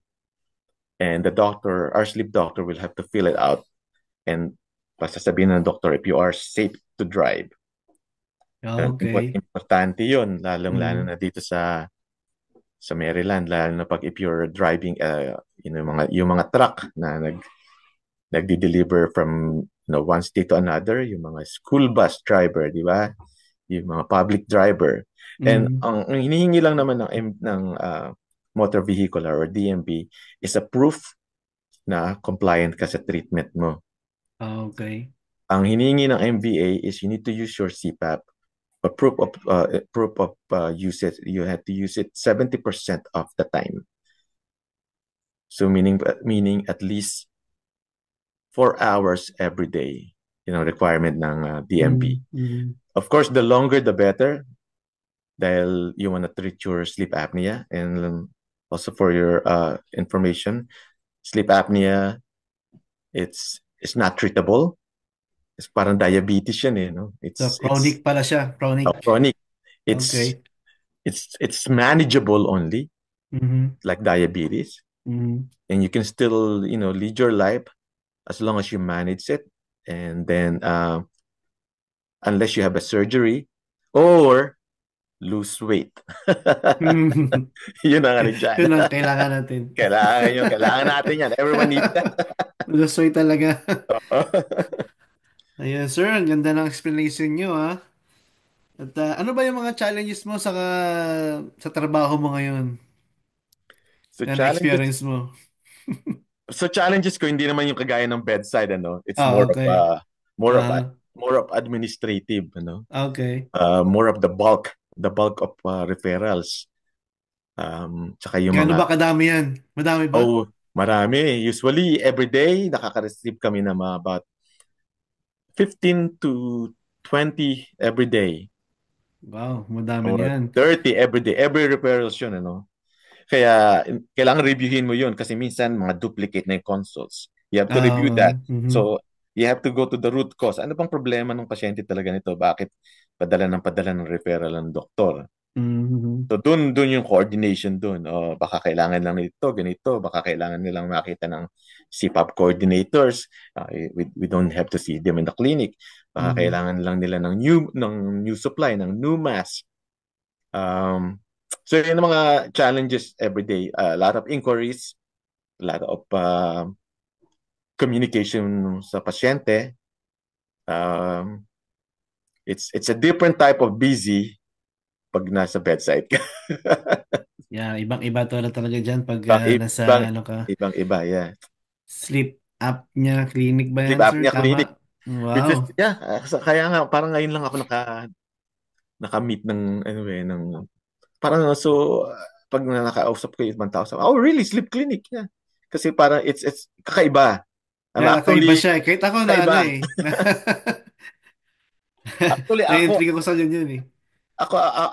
and our sleep doctor will have to fill it out, and sasabihin ng doctor if you are safe to drive. Okay. Importante yun, lalong-lalo Mm-hmm. na dito sa Maryland, lalo na pag if you're driving, yung mga truck na nagdi-deliver from one state to another, yung mga school bus driver, di ba? Yung mga public driver. And Mm-hmm. ang hinihingi lang naman ng motor vehicle or DMV is a proof na compliant ka sa treatment mo. Ah, okay. Ang hinihingi ng MVA is you need to use your CPAP, a proof of usage. You have to use it 70% of the time. So meaning at least 4 hours every day. Requirement ng DMB. Mm-hmm. Of course, the longer the better dahil you want to treat your sleep apnea. And also for your information, sleep apnea, it's not treatable. It's parang diabetes yan eh, no? So, It's chronic pala siya. Chronic. chronic. It's Okay. it's manageable only, Mm-hmm. like diabetes, Mm-hmm. and you can still lead your life as long as you manage it, and then unless you have a surgery or lose weight. Yun ang ano dyan. Yun ang kailangan natin. Kailangan natin yan. Everyone needs that. Lusoy talaga. Ayun, sir. Ang ganda ng explanation nyo, ha? At ano ba yung mga challenges mo sa trabaho mo ngayon? so Na challenges na-experience mo? so challenges ko hindi naman yung kagaya ng bedside, ano. It's Ah, okay. more of Ah, more of administrative, okay. more of the bulk of referrals. Tsaka yung Gaano mga, ba kadami yan? Madami ba? oh, marami. Usually, every day, nakaka-receive kami ng mga about 15 to 20 every day Wow, madami or yan. 30 every day. Every referrals yun, Kaya, kailangan reviewin mo yun kasi minsan mga duplicate na yung consults. You have to Ah, review that. mhm. So, you have to go to the root cause. Ano bang problema ng pasyente talaga nito? Bakit padala ng referral ng doktor? Mhm. So doon yung coordination doon. Baka kailangan lang nito, ganito, baka kailangan nilang makita ng CPAP coordinators. We don't have to see them in the clinic. Baka Mhm. kailangan lang nila ng new supply, ng new mask. So yun ang mga challenges every day. A lot of inquiries, a lot of communication sa pasyente. Um, it's a different type of busy pag nasa bedside ka. Yeah, ibang-iba talaga dyan pag ibang, nasa ibang, ano ka, ibang-iba, yeah. sleep apnea clinic ba Sleep yan, sir? apnea Tama? clinic. Wow. Yeah, kaya nga parang ngayon lang ako naka-meet ng ano ng parang pag nakausap ko yung ibang tao, sabi, oh really, sleep clinic, yeah. Kasi parang it's kakaiba. Yeah, kakaiba Actually siya eh. Kahit ako na ano kakaiba. eh. Actually Na-intrigue ako sa ganyan eh.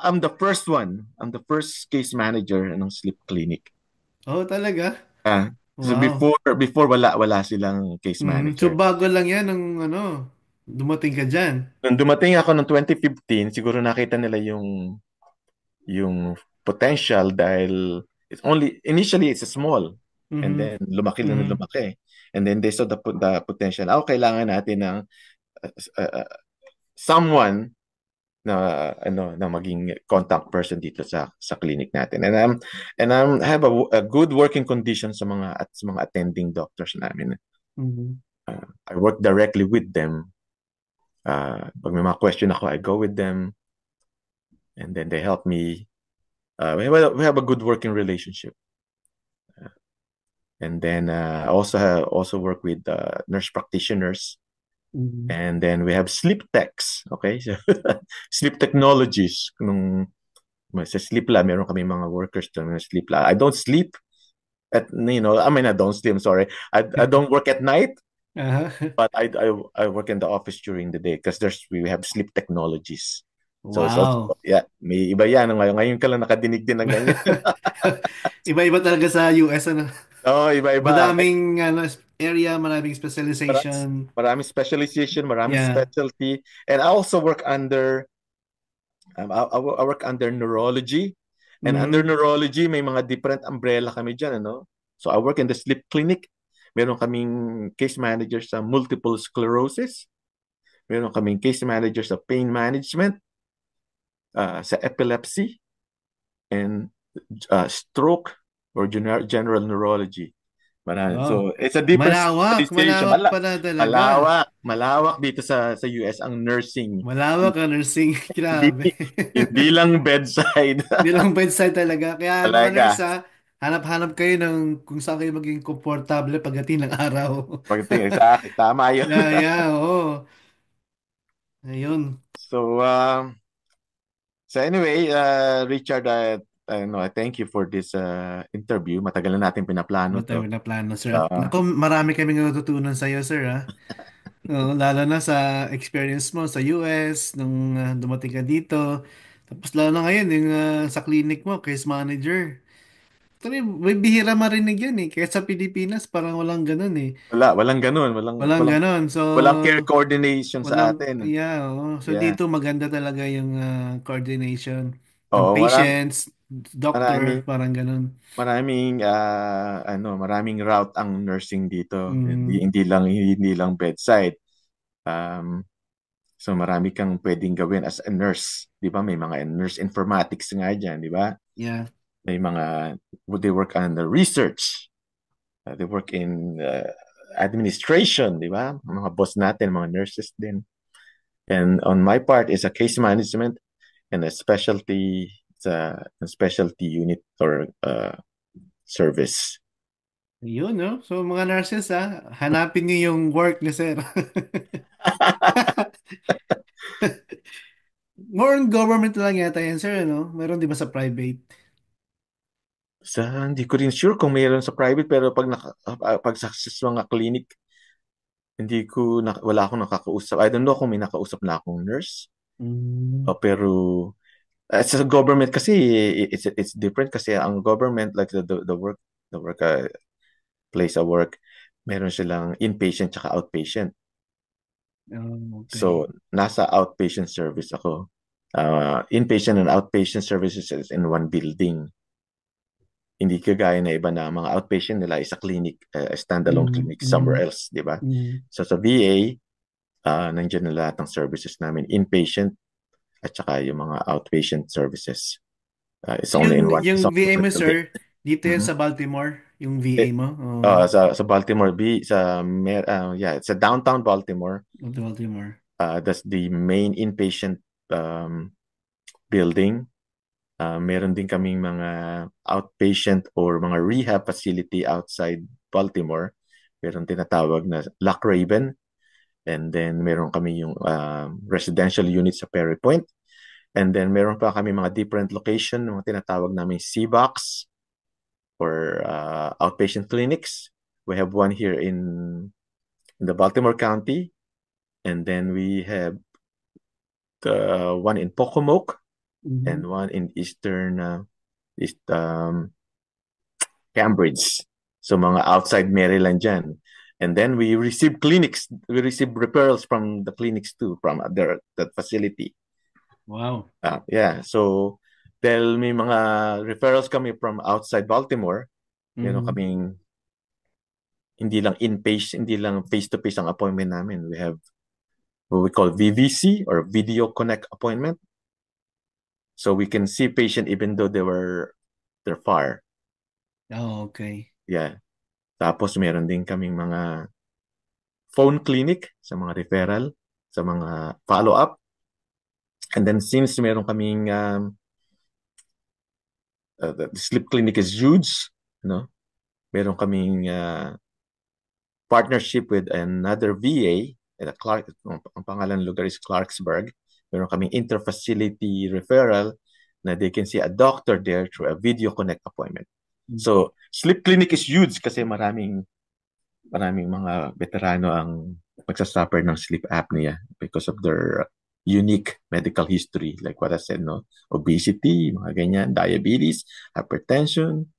I'm the first one. I'm the first case manager ng sleep clinic. Oh, talaga? So Wow. before wala silang case So manager. bago lang yan ng ano, dumating ka dyan. Nung dumating ako noong 2015, siguro nakita nila yung potential dahil initially it's small and Mhm. then lumaki lang na Mhm. lumaki. And then they saw the potential. Kailangan natin ng someone na maging contact person dito sa clinic natin. And have a good working condition sa mga attending doctors namin. Mhm. I work directly with them. Pag may mga question ako, I go with them and then they help me. We have a good working relationship. And then also work with nurse practitioners. Mhm. And then we have sleep techs. Okay? So, sleep technologies. Sa sleep lab, meron kami mga workers doon sa sleep lab. I don't sleep I mean, I don't sleep, I'm sorry. I don't work at night, Aha. but I work in the office during the day because we have sleep technologies. So it's also, Wow. yeah, may iba yan. Ngayon ka lang nakadinig din ng ganyan. Iba-iba talaga sa US ano. Oo, iba-iba. Madaming ano, area, maraming Maraming, specialization. maraming specialization, maraming Yeah. specialty. And I also work under, I work under neurology. And under Mhm. neurology, may mga different umbrella kami dyan, ano? So I work in the sleep clinic. Meron kaming case manager sa multiple sclerosis. Meron kaming case manager sa pain management, sa epilepsy, and stroke or general neurology. Marami. Wow. So, it's a different Malawak, specialization. malawak pala talaga. Malawak dito sa US ang nursing. Malawak ang nursing. Hindi, Grabe. hindi lang bedside. Hindi lang bedside talaga. Kaya mga nurse Talaga. ha, Hanap-hanap kayo ng kung saan kayo maging komportable pagdating ng araw. Pagdating, exactly, tama yun. Yeah, yeah, oo. Ayun. So anyway, Richard, no, I thank you for this interview. Matagal na natin pinaplano Matagal to. na plano, sir. At Uh, naku, marami kaming natutunan sa iyo, sir, ha? Oo, lalo na sa experience mo sa US, nung dumating ka dito. Tapos lalo na ngayon, yung sa clinic mo, case manager. Actually, may bihira marinig yun eh. Kaya sa Pilipinas, parang walang ganun eh. walang ganun, Walang walang ganun. So, walang care coordination sa walang, atin. yeah, oo. So Yeah. dito maganda talaga yung coordination ng Oo, patients, doctor, maraming parang ganun. maraming route ang nursing dito. Hindi Mm, hindi lang bedside. Um, so marami kang pwedeng gawin as a nurse, 'di ba? May mga nurse informatics nga diyan, 'di ba? yeah. May mga they work on the research. They work in administration, 'di ba? Mga boss natin, mga nurses din. And on my part is a case management and a specialty unit or service. Yun, no? So, mga nurses, hanapin niyo yung work ni sir. More on government lang yata yan, sir, no? Meron di ba sa private? Hindi ko rin sure kung mayroon sa private pero pag sa mga clinic wala akong nakakausap. I don't know kung may nakausap na akong nurse. Mm, Pero sa government kasi it's different kasi ang government like the work place of work meron silang inpatient tsaka outpatient. okay. So nasa outpatient service ako. Inpatient and outpatient services is in one building. Hindi kagaya na iba na mga outpatient nila is a clinic, a standalone Mm, clinic somewhere mm, else, di ba? mm. So sa VA, nandiyan na lahat ng services namin, inpatient at saka yung mga outpatient services. It's only in Yung it's only VA in one mo, building. sir, dito yan Mhm. sa Baltimore, yung VA Eh, mo? sa Baltimore yeah, sa downtown Baltimore, Baltimore. that's the main inpatient um, building. Meron din kaming mga outpatient or mga rehab facility outside Baltimore. Meron tinatawag na Lock Raven. And then meron kami yung residential unit sa Perry Point. And then meron pa kami mga different location, mga tinatawag namin CBOX or outpatient clinics. We have one here in the Baltimore County. And then we have one in Pocomoke Mhm. and one in East Cambridge. So mga outside Maryland dyan. And then we receive referrals from the clinics too, from that facility. Wow. Yeah, so dahil may mga referrals kami from outside Baltimore, meron Mhm. kaming hindi lang face-to-face ang appointment namin. We have what we call VVC or Video Connect Appointment. So we can see patient even though they're far. Oh, okay. Yeah. Tapos meron din kaming mga phone clinic sa mga referral, sa mga follow-up. And then since meron kaming the sleep clinic is huge, no? Meron kaming partnership with another VA, ang pangalan ng lugar is Clarksburg. Meron kaming interfacility referral na they can see a doctor there through a video connect appointment. So, sleep clinic is huge kasi maraming mga veterano ang magsasuffer ng sleep apnea because of their unique medical history. Like what I said, no? Obesity, mga ganyan, diabetes, hypertension,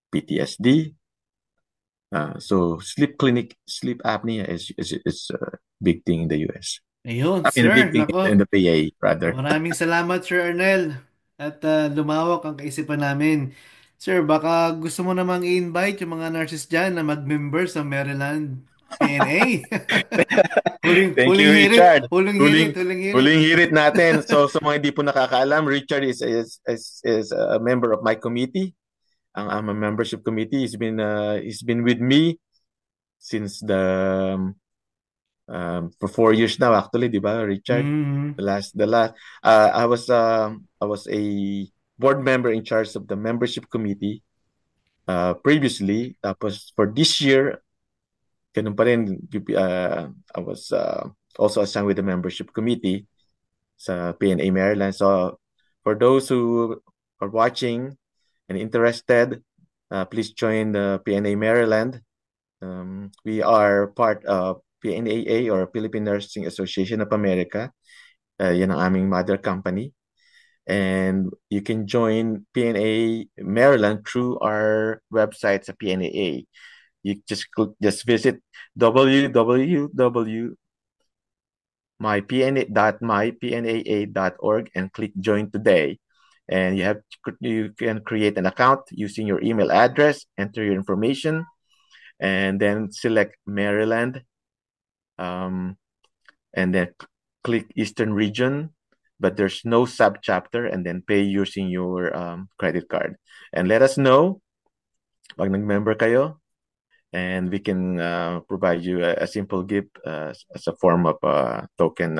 PTSD. So sleep apnea is a big thing in the US. Ayun, I mean, a big sir. thing in Nako. the PA, rather. Maraming salamat, Sir Arnel. At lumawak ang kaisipan namin. Sir, baka gusto mo namang i-invite yung mga nurses dyan na mag-member sa Maryland PNA. Huling, Thank huling you, hirit, Richard. huling hirit, Huling huling hirit. huling hirit natin. So sa mga hindi po nakakaalam, Richard is a member of my committee. Ang membership committee. He's been with me since for 4 years now actually, di ba, Richard? Mm-hmm. The last I was a board member in charge of the membership committee previously. Tapos for this year, ganun pa rin, I was also assigned with the membership committee sa PNA Maryland. So for those who are watching and interested, please join the PNA Maryland. We are part of PNAA or Philippine Nursing Association of America. Yan ang aming mother company. And you can join PNA Maryland through our website sa PNAA. You just visit www.mypnaa.org and click join today. And you can create an account using your email address, enter your information, and then select Maryland, and then click Eastern Region, but there's no subchapter, and then pay using your credit card. And let us know pag nag-member kayo, and we can provide you a simple gift as a form of token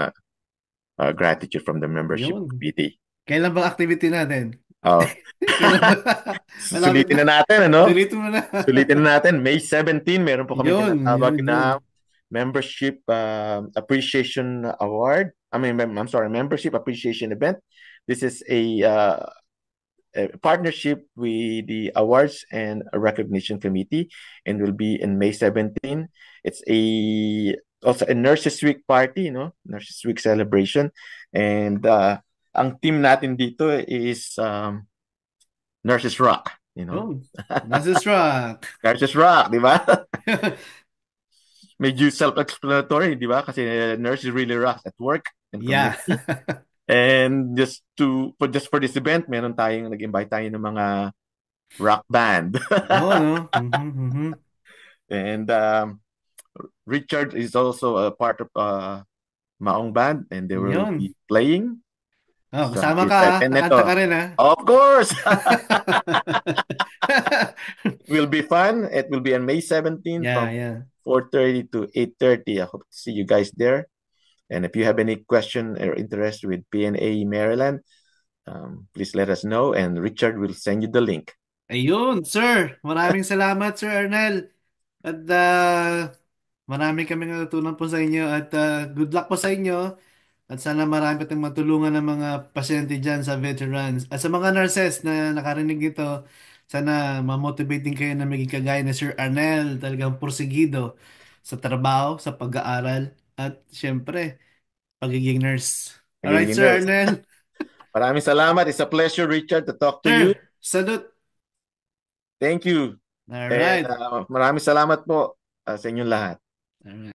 gratitude from the membership Yun. committee. Kailan bang activity natin? Oh, Kailan ba? Malapit sulitin na. na natin, ano? Sulitin mo na. Sulitin na natin. May 17, meron po kami Yun, tinatawag yun, yun. na Membership Appreciation Award. I'm sorry, Membership Appreciation Event. This is a partnership with the Awards and Recognition Committee and will be in May 17. It's also a Nurses Week party, Nurses Week celebration. And ang team natin dito is Nurses Rock. Yun. Nurses Rock. Nurses Rock, di ba? Medyo self-explanatory, di ba? Kasi nurses really rock at work and Yeah. community. And just for this event, meron tayong nag-invite tayo ng mga rock band. Yun, no? Mhm. And Richard is also a part of Maong Band, and they will Yun. be playing Oh, sa kasama ka May ha. And Kakanta ka ito, rin ha. of course, will be fun. It will be on May 17 Yeah, from yeah. 4:30 to 8:30. I hope to see you guys there. And if you have any question or interest with PNA Maryland, please let us know, and Richard will send you the link. Ayun, sir. Maraming salamat, Sir Arnel. At marami kaming natutunan po sa inyo at good luck po sa inyo. At sana marami tayong matulungan ng mga pasyente dyan sa veterans. At sa mga nurses na nakarinig ito, sana ma-motivate din kayo na maging kagaya ni Sir Arnel, talagang porsigido sa trabaho, sa pag-aaral, at syempre, pagiging nurse. Alright, Nagiging Sir nurse. Arnel. Maraming salamat. It's a pleasure, Richard, to talk to you. Sir, salute. Thank you. And Alright. maraming salamat po sa inyong lahat. Alright.